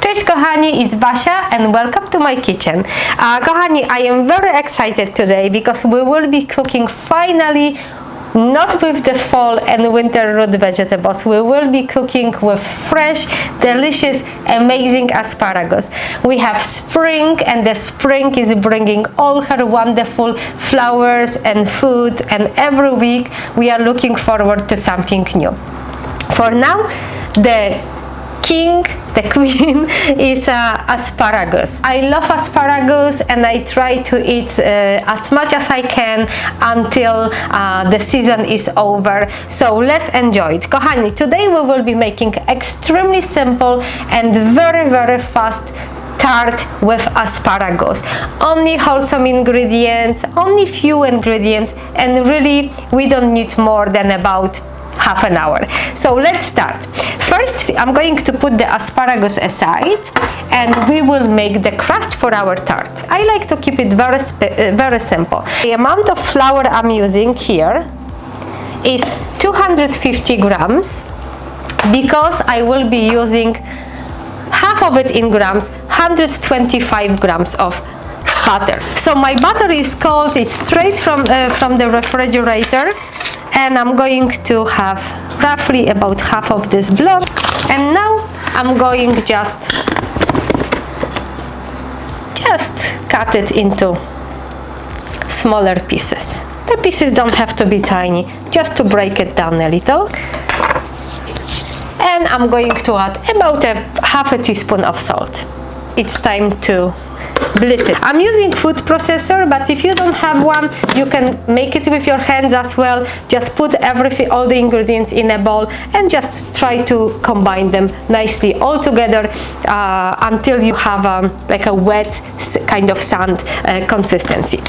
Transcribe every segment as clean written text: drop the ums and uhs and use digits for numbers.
Cześć kochani, it's Basia and welcome to my kitchen. Kochani, I am very excited today because we will be cooking finally not with the fall and winter root vegetables. We will be cooking with fresh, delicious, amazing asparagus. We have spring and the spring is bringing all her wonderful flowers and foods, and every week we are looking forward to something new. For now, the queen is asparagus. I love asparagus and I try to eat as much as I can until the season is over. So let's enjoy it. Kochani, today we will be making extremely simple and very fast tart with asparagus. Only wholesome ingredients, only few ingredients, and really we don't need more than about half an hour. So let's start. First, I'm going to put the asparagus aside and we will make the crust for our tart. I like to keep it very simple. The amount of flour I'm using here is 250 grams because I will be using half of it in grams, 125 grams of butter. So my butter is cold, it's straight from the refrigerator, and I'm going to have roughly about half of this block, and now I'm going just cut it into smaller pieces. The pieces don't have to be tiny, just to break it down a little. And I'm going to add about half a teaspoon of salt. It's time to blitz it. I'm using food processor, but if you don't have one, you can make it with your hands as well. Just put all the ingredients in a bowl and just try to combine them nicely all together until you have like a wet kind of sand consistency.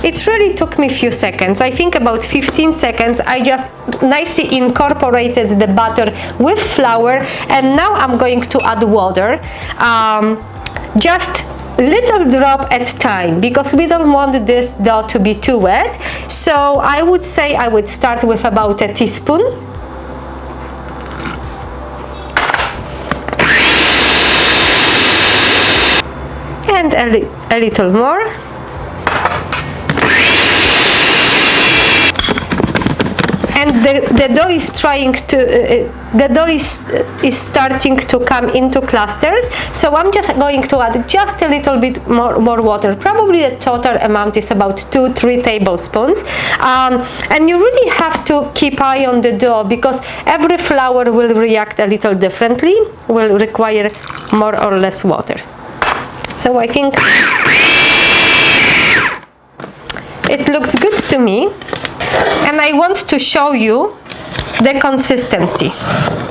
It really took me a few seconds, I think about 15 seconds. I just nicely incorporated the butter with flour, and now I'm going to add water, just little drop at a time because we don't want this dough to be too wet. So I would say I would start with about a teaspoon. And a little more. And the dough is starting to come into clusters, so I'm just going to add just a little bit more water. Probably the total amount is about 2-3 tablespoons, and you really have to keep eye on the dough because every flour will react a little differently, will require more or less water. So I think it looks good to me. And I want to show you the consistency.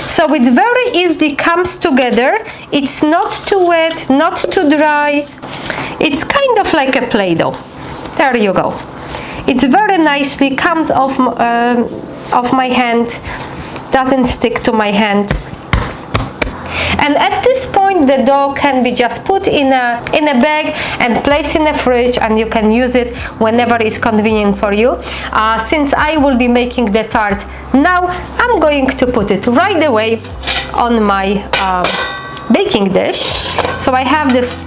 So it very easily comes together. It's not too wet, not too dry. It's kind of like a Play-Doh. There you go. It very nicely comes off my hand, doesn't stick to my hand. And at this point the dough can be just put in a bag and placed in the fridge, and you can use it whenever it's convenient for you. Since I will be making the tart now, I'm going to put it right away on my baking dish. So I have this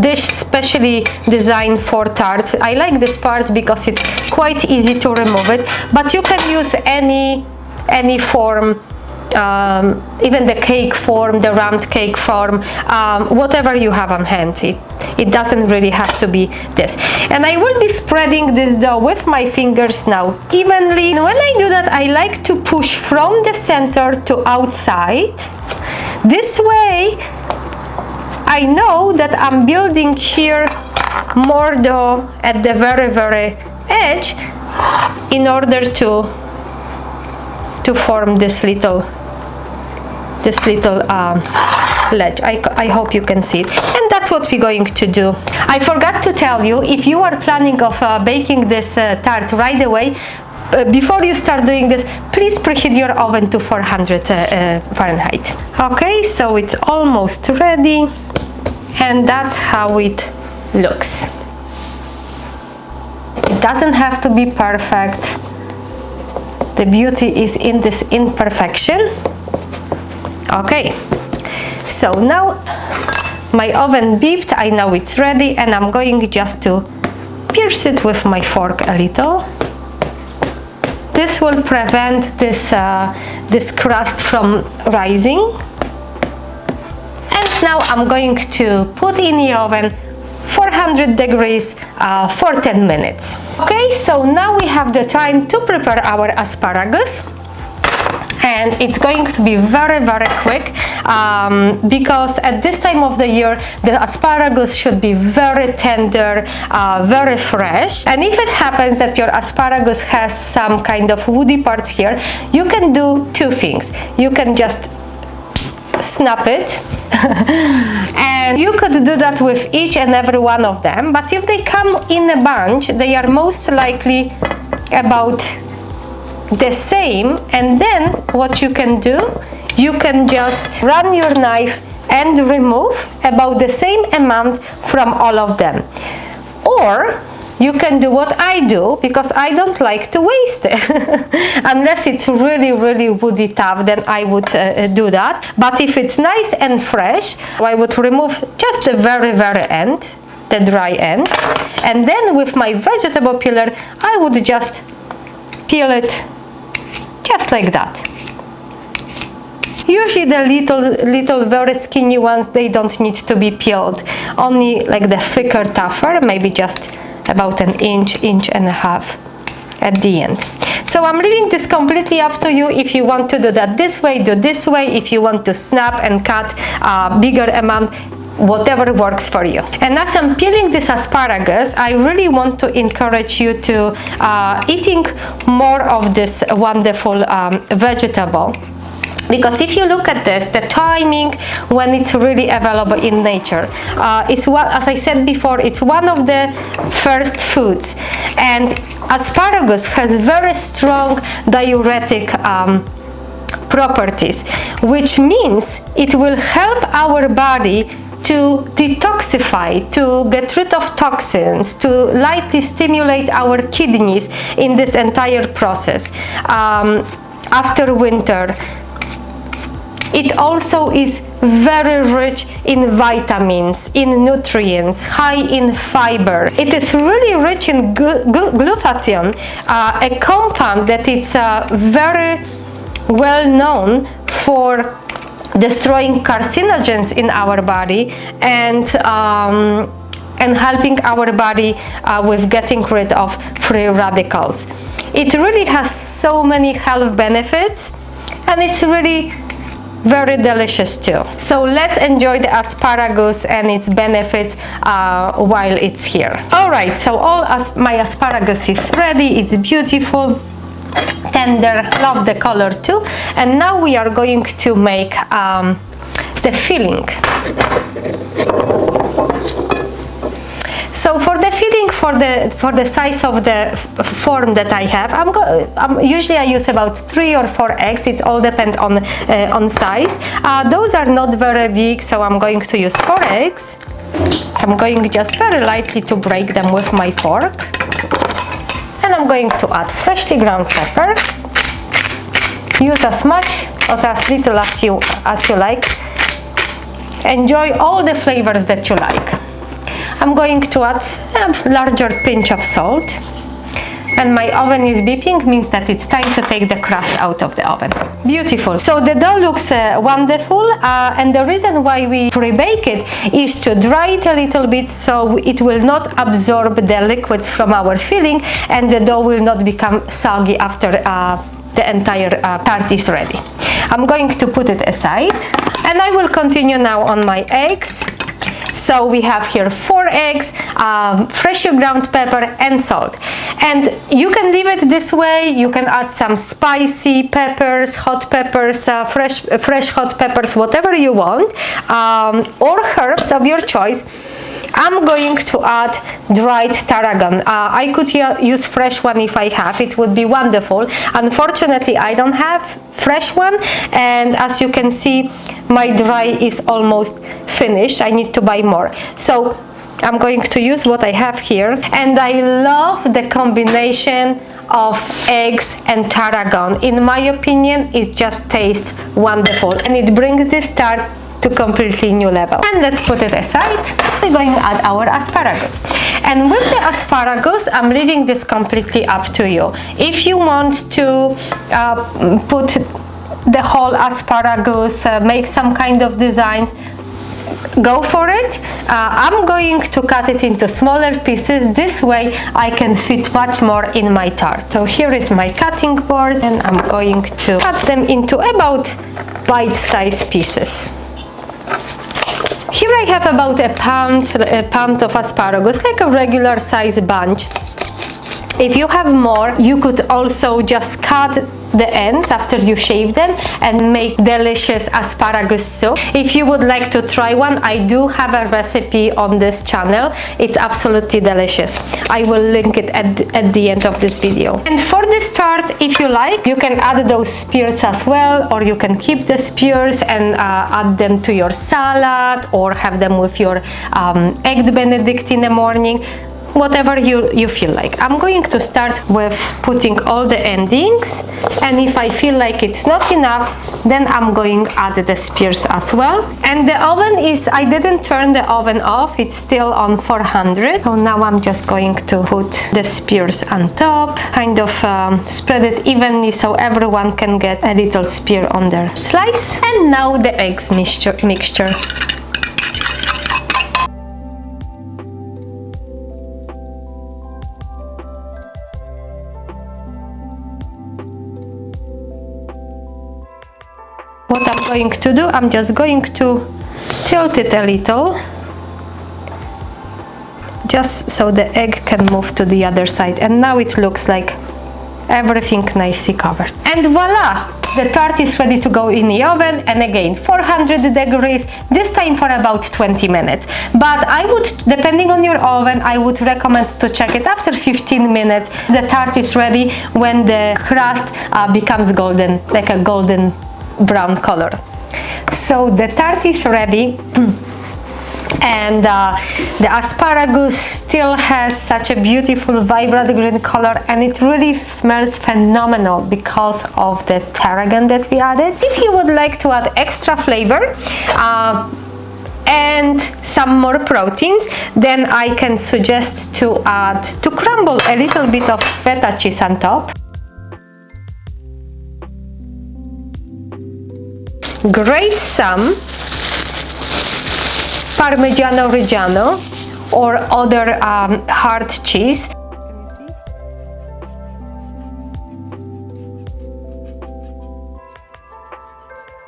dish specially designed for tarts. I like this part because it's quite easy to remove it, but you can use any form, even the cake form, the round cake form, whatever you have on hand. It doesn't really have to be this. And I will be spreading this dough with my fingers now evenly. And when I do that, I like to push from the center to outside. This way I know that I'm building here more dough at the very edge in order to form this little ledge. I hope you can see it, and that's what we're going to do. I forgot to tell you, if you are planning of baking this tart right away, before you start doing this, please preheat your oven to 400 Fahrenheit. Okay, so it's almost ready, and that's how it looks. It doesn't have to be perfect. The beauty is in this imperfection. Okay, so now my oven beeped, I know it's ready, and I'm going just to pierce it with my fork a little. This will prevent this crust from rising. And now I'm going to put in the oven 400 degrees for 10 minutes. Okay, so now we have the time to prepare our asparagus. And it's going to be very, very quick because at this time of the year, the asparagus should be very tender, very fresh. And if it happens that your asparagus has some kind of woody parts here, you can do two things. You can just snap it and you could do that with each and every one of them, but if they come in a bunch, they are most likely about the same. And then what you can do, you can just run your knife and remove about the same amount from all of them. Or you can do what I do, because I don't like to waste it. Unless it's really, really woody tough, then I would do that. But if it's nice and fresh, I would remove just the very, very end, the dry end. And then with my vegetable peeler, I would just peel it just like that. Usually the little very skinny ones, they don't need to be peeled. Only like the thicker, tougher, maybe just about an inch and a half at the end. So I'm leaving this completely up to you. If you want to do that this way, do this way. If you want to snap and cut a bigger amount, whatever works for you. And as I'm peeling this asparagus, I really want to encourage you to eating more of this wonderful vegetable. Because if you look at this, the timing when it's really available in nature, is what, as I said before, it's one of the first foods. And asparagus has very strong diuretic properties, which means it will help our body to detoxify, to get rid of toxins, to lightly stimulate our kidneys in this entire process. After winter, it also is very rich in vitamins, in nutrients, high in fiber. It is really rich in glutathione, a compound that is very well known for destroying carcinogens in our body and helping our body with getting rid of free radicals. It really has so many health benefits, and it's really very delicious too. So let's enjoy the asparagus and its benefits while it's here. Alright, so my asparagus is ready. It's beautiful, tender, love the color too. And now we are going to make the filling. So for the filling, for the size of the form that I have, usually I use about 3 or 4 eggs. It all depends on size. Those are not very big, so I'm going to use 4 eggs. I'm going just very lightly to break them with my fork. And I'm going to add freshly ground pepper. Use as much or as little as you like. Enjoy all the flavors that you like. I'm going to add a larger pinch of salt. And my oven is beeping, means that it's time to take the crust out of the oven. Beautiful. So the dough looks wonderful, and the reason why we pre-bake it is to dry it a little bit so it will not absorb the liquids from our filling, and the dough will not become soggy after the entire part is ready. I'm going to put it aside, and I will continue now on my eggs. So we have here 4 eggs, freshly ground pepper and salt. And you can leave it this way. You can add some spicy peppers, hot peppers, fresh hot peppers, whatever you want, or herbs of your choice. I'm going to add dried tarragon. I could use fresh one if I have. It would be wonderful. Unfortunately, I don't have fresh one, and as you can see, my dry is almost finished. I need to buy more. So I'm going to use what I have here, and I love the combination of eggs and tarragon. In my opinion, it just tastes wonderful and it brings this tart to completely new level. And let's put it aside. We're going to add our asparagus. And with the asparagus, I'm leaving this completely up to you. If you want to put the whole asparagus, make some kind of design, go for it. I'm going to cut it into smaller pieces. This way I can fit much more in my tart. So here is my cutting board and I'm going to cut them into about bite-sized pieces. Here I have about a pound of asparagus, like a regular size bunch. If you have more, you could also just cut the ends after you shave them and make delicious asparagus soup. If you would like to try one, I do have a recipe on this channel. It's absolutely delicious. I will link it at the end of this video. And for this tart, if you like, you can add those spears as well, or you can keep the spears and add them to your salad or have them with your egg benedict in the morning. Whatever you feel like. I'm going to start with putting all the endings, and if I feel like it's not enough, then I'm going to add the spears as well. And the oven is, I didn't turn the oven off, it's still on 400. So now I'm just going to put the spears on top, kind of spread it evenly so everyone can get a little spear on their slice. And now the eggs mixture. What I'm going to do, I'm just going to tilt it a little, just so the egg can move to the other side. And now it looks like everything nicely covered. And voila! The tart is ready to go in the oven, and again 400 degrees, this time for about 20 minutes. But I would, depending on your oven, I would recommend to check it after 15 minutes. The tart is ready when the crust becomes golden, like a golden brown color. So the tart is ready. And the asparagus still has such a beautiful vibrant green color, and it really smells phenomenal because of the tarragon that we added. If you would like to add extra flavor and some more proteins, then I can suggest to crumble a little bit of feta cheese on top. Grate some Parmigiano Reggiano or other hard cheese.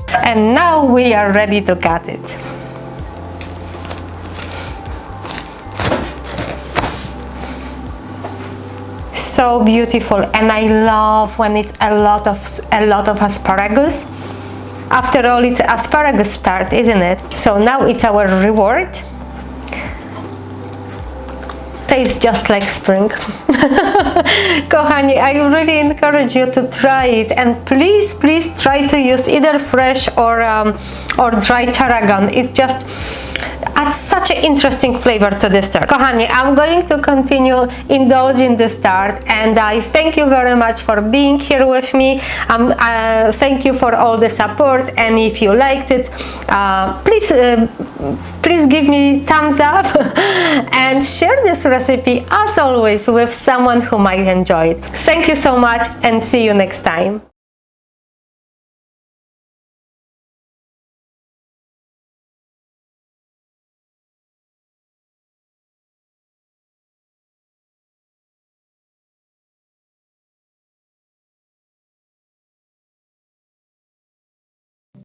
And now we are ready to cut it. So beautiful, and I love when it's a lot of asparagus. After all, it's asparagus tart, isn't it? So now it's our reward. Tastes just like spring. Kochani, I really encourage you to try it, and please try to use either fresh or dry tarragon. It just adds such an interesting flavor to this tart. Kochani, I'm going to continue indulging this tart, and I thank you very much for being here with me. Thank you for all the support, and if you liked it, please give me thumbs up and share this recipe as always with someone who might enjoy it. Thank you so much, and see you next time.